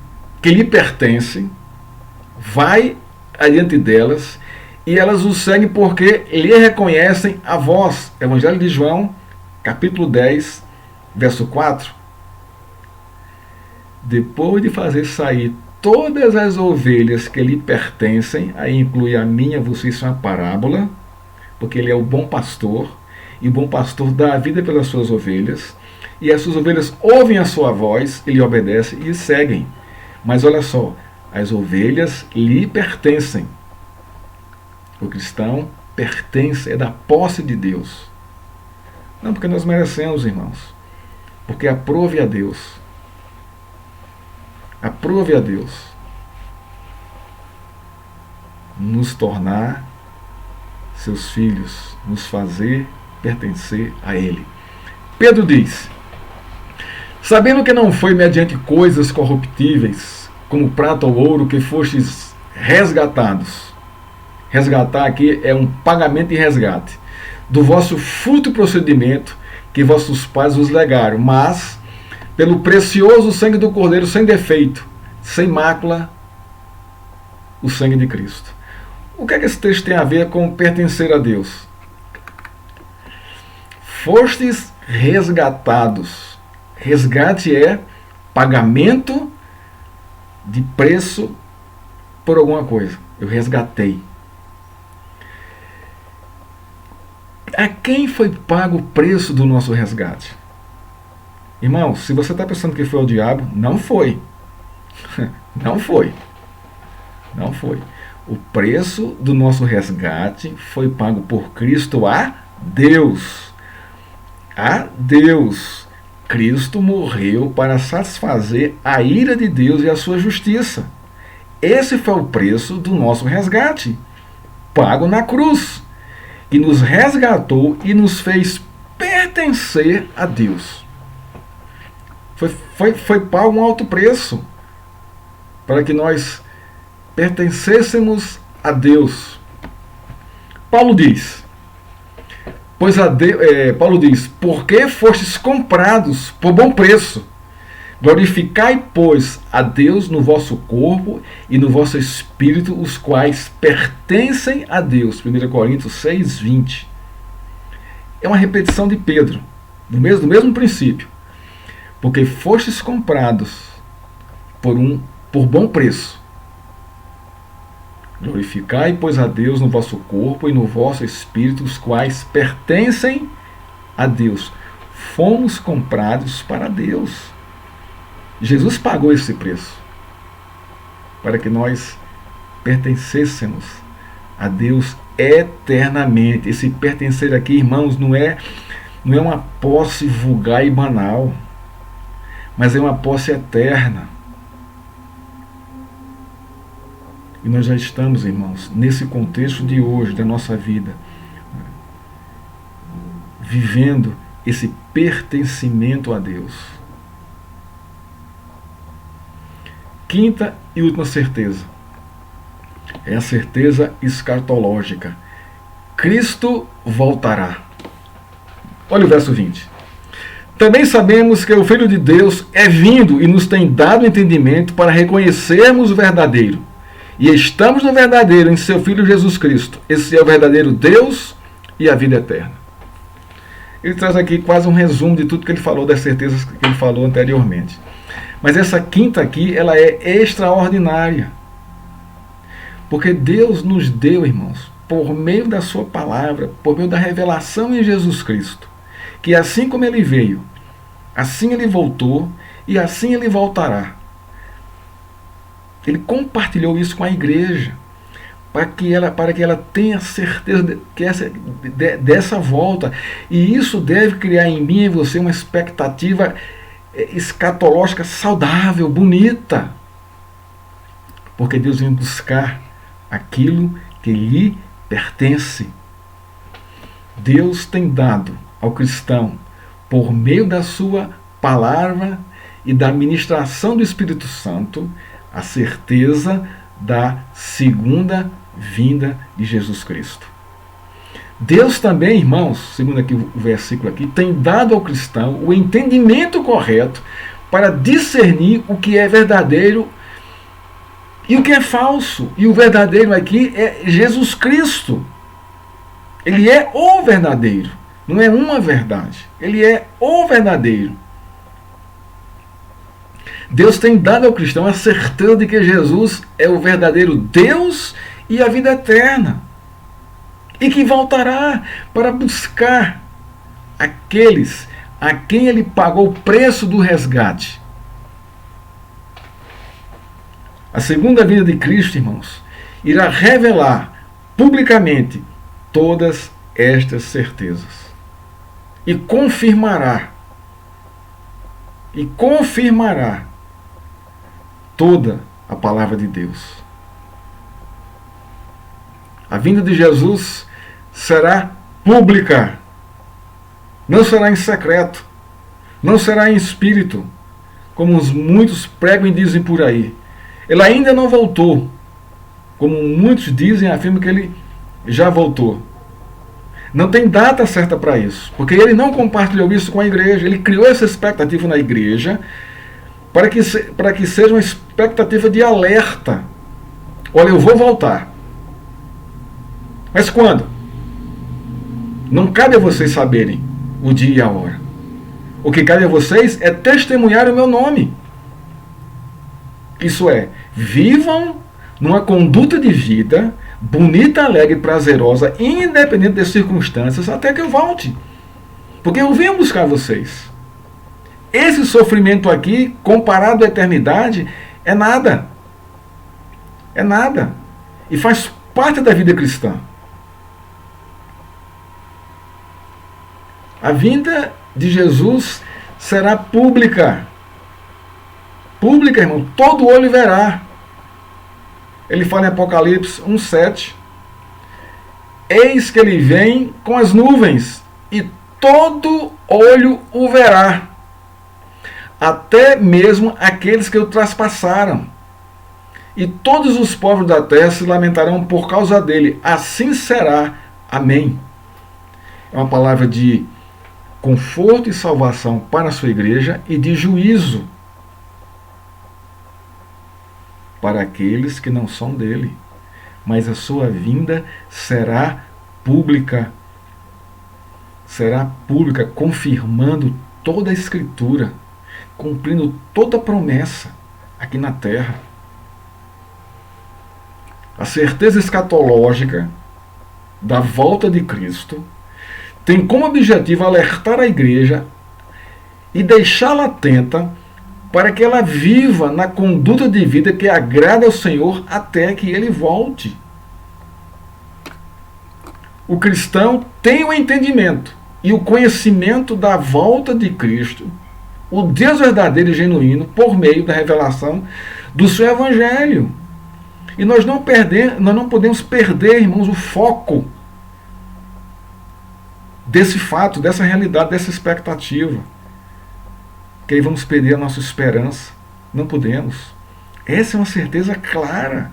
que lhe pertencem, vai adiante delas e elas o seguem porque lhe reconhecem a voz. Evangelho de João, capítulo 10, verso 4. Depois de fazer sair todas as ovelhas que lhe pertencem, aí inclui a minha, você, isso é uma parábola, porque ele é o bom pastor, e o bom pastor dá a vida pelas suas ovelhas, e as suas ovelhas ouvem a sua voz, ele obedece e seguem. Mas olha só, as ovelhas lhe pertencem. O cristão pertence, é da posse de Deus. Não porque nós merecemos, irmãos, porque aprove a Deus. Aprove a Deus nos tornar seus filhos, nos fazer pertencer a Ele. Pedro diz: sabendo que não foi mediante coisas corruptíveis, como prata ou ouro, que fostes resgatados. Resgatar aqui é um pagamento e resgate do vosso fútil procedimento que vossos pais vos legaram, mas pelo precioso sangue do Cordeiro, sem defeito, sem mácula, o sangue de Cristo. O que é que esse texto tem a ver com pertencer a Deus? Fostes resgatados. Resgate é pagamento de preço por alguma coisa. Eu resgatei. A quem foi pago o preço do nosso resgate? Irmão, se você está pensando que foi ao diabo, não foi. Não foi. Não foi. O preço do nosso resgate foi pago por Cristo a Deus. A Deus. Cristo morreu para satisfazer a ira de Deus e a sua justiça. Esse foi o preço do nosso resgate. pago na cruz, que nos resgatou e nos fez pertencer a Deus. Foi pago um alto preço para que nós pertencêssemos a Deus. Paulo diz, porque fostes comprados por bom preço. Glorificai, pois, a Deus no vosso corpo e no vosso espírito, os quais pertencem a Deus. 1 Coríntios 6, 20. É uma repetição de Pedro, do mesmo princípio. Porque fostes comprados por bom preço. Glorificai, pois, a Deus no vosso corpo e no vosso espírito, os quais pertencem a Deus. Fomos comprados para Deus. Jesus pagou esse preço para que nós pertencêssemos a Deus eternamente. Esse pertencer aqui, irmãos, não é uma posse vulgar e banal, mas é uma posse eterna. E nós já estamos, irmãos, nesse contexto de hoje, da nossa vida, vivendo esse pertencimento a Deus. Quinta e última certeza é a certeza escatológica. Cristo voltará. Olha o verso 20. Também sabemos que o Filho de Deus é vindo e nos tem dado entendimento para reconhecermos o verdadeiro. E estamos no verdadeiro em seu Filho Jesus Cristo. Esse é o verdadeiro Deus e a vida eterna. Ele traz aqui quase um resumo de tudo que ele falou, das certezas que ele falou anteriormente. Mas essa quinta aqui, ela é extraordinária. Porque Deus nos deu, irmãos, por meio da sua palavra, por meio da revelação em Jesus Cristo, que assim como ele veio, assim ele voltou e assim ele voltará. Ele compartilhou isso com a igreja, para que ela tenha certeza dessa volta. E isso deve criar em mim e em você uma expectativa escatológica saudável, bonita. Porque Deus vem buscar aquilo que lhe pertence. Deus tem dado ao cristão, por meio da sua palavra e da ministração do Espírito Santo, a certeza da segunda vinda de Jesus Cristo. Deus também, irmãos, segundo aqui o versículo aqui, tem dado ao cristão o entendimento correto para discernir o que é verdadeiro e o que é falso. E o verdadeiro aqui é Jesus Cristo. Ele é o verdadeiro. Não é uma verdade. Ele é o verdadeiro. Deus tem dado ao cristão a certeza de que Jesus é o verdadeiro Deus e a vida eterna. E que voltará para buscar aqueles a quem ele pagou o preço do resgate. A segunda vinda de Cristo, irmãos, irá revelar publicamente todas estas certezas. E confirmará toda a palavra de Deus. A vinda de Jesus será pública, não será em secreto, não será em espírito, como os muitos pregam e dizem por aí. Ele ainda não voltou, como muitos dizem e afirmam que ele já voltou. Não tem data certa para isso, porque ele não compartilhou isso com a igreja. Ele criou essa expectativa na igreja para que seja uma expectativa de alerta. Olha, eu vou voltar. Mas quando? Não cabe a vocês saberem o dia e a hora. O que cabe a vocês é testemunhar o meu nome. Isso é, vivam numa conduta de vida bonita, alegre, prazerosa, independente das circunstâncias, até que eu volte. Porque eu venho buscar vocês. Esse sofrimento aqui, comparado à eternidade, é nada. É nada. E faz parte da vida cristã. A vinda de Jesus será pública. Pública, irmão. Todo olho verá. Ele fala em Apocalipse 1:7. Eis que ele vem com as nuvens, e todo olho o verá, até mesmo aqueles que o traspassaram. E todos os povos da terra se lamentarão por causa dele. Assim será. Amém. É uma palavra de conforto e salvação para a sua igreja e de juízo para aqueles que não são dele. Mas a sua vinda será pública. Será pública, confirmando toda a Escritura, cumprindo toda a promessa aqui na terra. A certeza escatológica da volta de Cristo tem como objetivo alertar a igreja e deixá-la atenta para que ela viva na conduta de vida que agrada ao Senhor até que ele volte. O cristão tem o entendimento e o conhecimento da volta de Cristo, o Deus verdadeiro e genuíno, por meio da revelação do seu Evangelho. E nós não podemos perder, irmãos, o foco desse fato, dessa realidade, dessa expectativa. Que aí vamos perder a nossa esperança. Não podemos. Essa é uma certeza clara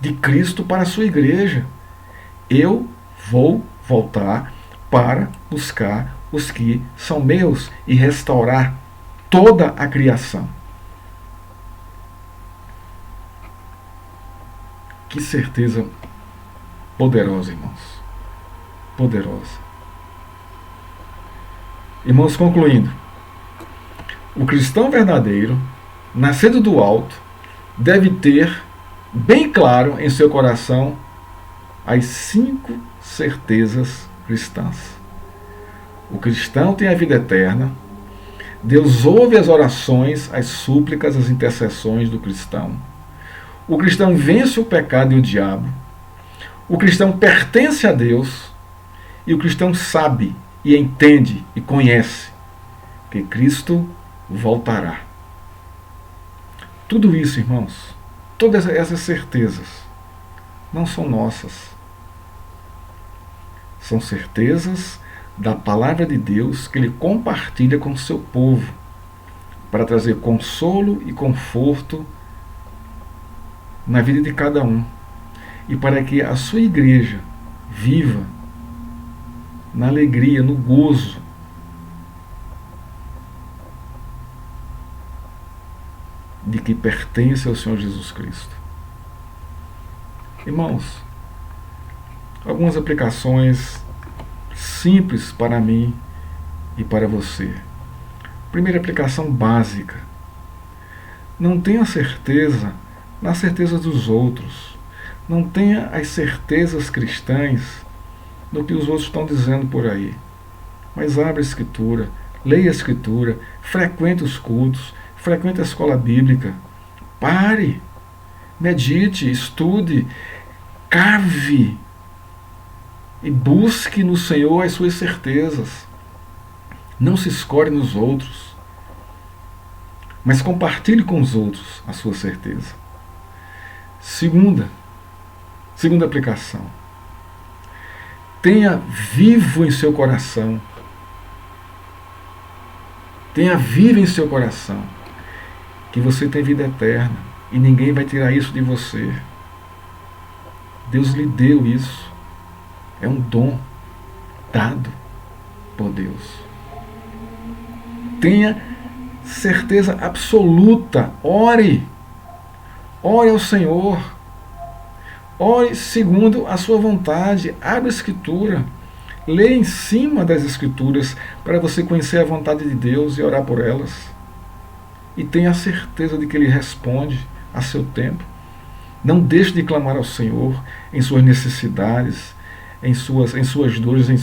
de Cristo para a sua igreja. Eu vou voltar para buscar os que são meus e restaurar toda a criação. Que certeza poderosa, irmãos. Poderosa. Irmãos, concluindo. O cristão verdadeiro, nascido do alto, deve ter bem claro em seu coração as 5 certezas cristãs. O cristão tem a vida eterna. Deus ouve as orações, as súplicas, as intercessões do cristão. O cristão vence o pecado e o diabo. O cristão pertence a Deus. E o cristão sabe e entende e conhece que Cristo voltará. Tudo isso, irmãos, todas essas certezas não são nossas. São certezas da palavra de Deus que Ele compartilha com o seu povo para trazer consolo e conforto na vida de cada um e para que a sua igreja viva na alegria, no gozo de que pertence ao Senhor Jesus Cristo. Irmãos, algumas aplicações simples para mim e para você. Primeira aplicação básica. Não tenha certeza na certeza dos outros. Não tenha as certezas cristãs do que os outros estão dizendo por aí. Mas abra a Escritura, leia a Escritura, frequente os cultos, frequente a escola bíblica. Pare, medite, estude, cave e busque no Senhor as suas certezas. Não se escore nos outros, mas compartilhe com os outros a sua certeza. Segunda aplicação. Tenha vivo em seu coração. Tenha vivo em seu coração que você tem vida eterna e ninguém vai tirar isso de você. Deus lhe deu isso. É um dom dado por Deus. Tenha certeza absoluta. Ore. Ore ao Senhor. Ore segundo a sua vontade. Abra a Escritura. Leia em cima das Escrituras para você conhecer a vontade de Deus e orar por elas. E tenha a certeza de que Ele responde a seu tempo. Não deixe de clamar ao Senhor em suas necessidades, em suas dores, em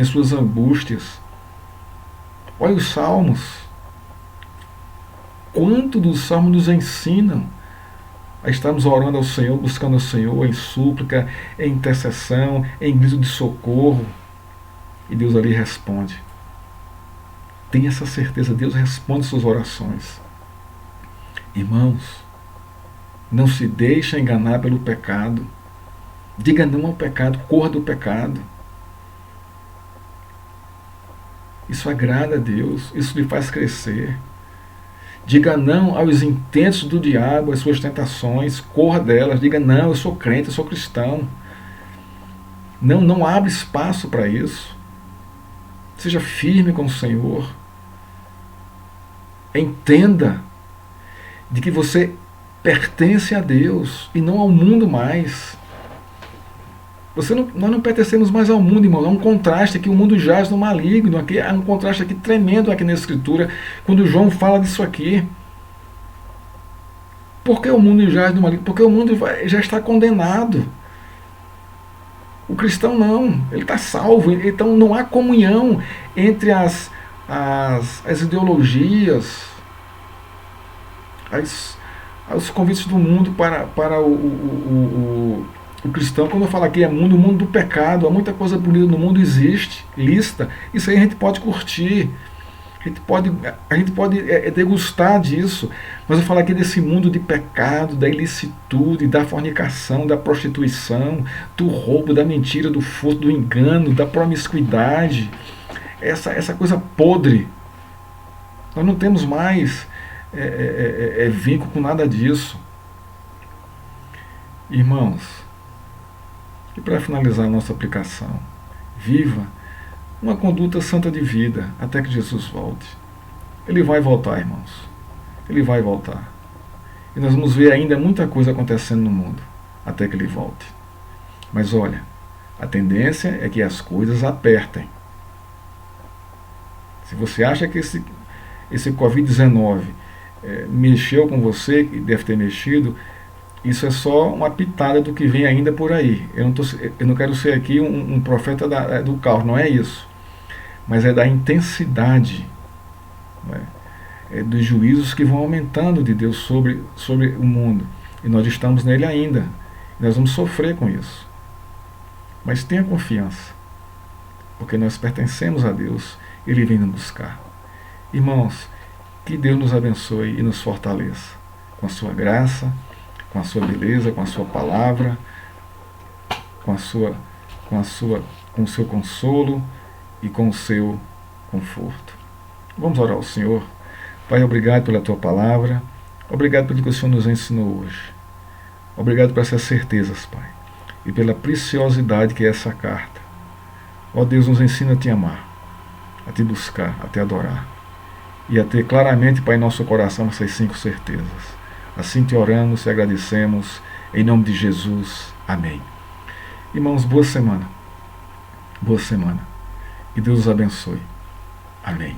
suas angústias. Olha os Salmos. Quanto dos Salmos nos ensinam a estarmos orando ao Senhor, buscando ao Senhor em súplica, em intercessão, em grito de socorro. E Deus ali responde. Tenha essa certeza, Deus responde suas orações. Irmãos, não se deixe enganar pelo pecado. Diga não ao pecado, corra do pecado. Isso agrada a Deus, isso lhe faz crescer. Diga não aos intentos do diabo, às suas tentações, corra delas. Diga não, eu sou crente, eu sou cristão. Não abre espaço para isso. Seja firme com o Senhor. Entenda de que você pertence a Deus e não ao mundo mais. Nós não pertencemos mais ao mundo, irmão. É um contraste aqui, o mundo jaz no maligno. Aqui, há um contraste aqui tremendo aqui na Escritura, quando João fala disso aqui. Por que o mundo jaz no maligno? Porque o mundo já está condenado. O cristão não, ele está salvo. Então não há comunhão entre as ideologias, os convites do mundo para o cristão. Quando eu falo aqui é mundo, o mundo do pecado. Há muita coisa bonita no mundo, existe, lista. Isso aí a gente pode curtir, a gente pode degustar disso. Mas eu falo aqui desse mundo de pecado, da ilicitude, da fornicação, da prostituição, do roubo, da mentira, do furto, do engano, da promiscuidade. Essa coisa podre. Nós não temos mais vínculo com nada disso. Irmãos, e para finalizar a nossa aplicação, viva uma conduta santa de vida até que Jesus volte. Ele vai voltar, irmãos. Ele vai voltar. E nós vamos ver ainda muita coisa acontecendo no mundo até que ele volte. Mas olha, a tendência é que as coisas apertem. Se você acha que esse Covid-19 mexeu com você, e deve ter mexido, isso é só uma pitada do que vem ainda por aí. Eu não quero ser aqui um profeta do caos, não é isso. Mas é da intensidade, dos juízos que vão aumentando de Deus sobre o mundo. E nós estamos nele ainda. Nós vamos sofrer com isso. Mas tenha confiança, porque nós pertencemos a Deus. Ele vem nos buscar. Irmãos, que Deus nos abençoe e nos fortaleça com a sua graça, com a sua beleza, com a sua palavra, com o seu consolo e com o seu conforto. Vamos orar ao Senhor. Pai, obrigado pela tua palavra, obrigado pelo que o Senhor nos ensinou hoje. Obrigado por essas certezas, Pai, e pela preciosidade que é essa carta. Ó Deus, nos ensina a te amar, a te buscar, a te adorar, e a ter claramente, Pai, em nosso coração essas 5 certezas. Assim te oramos e agradecemos, em nome de Jesus. Amém. Irmãos, boa semana. Boa semana. Que Deus os abençoe. Amém.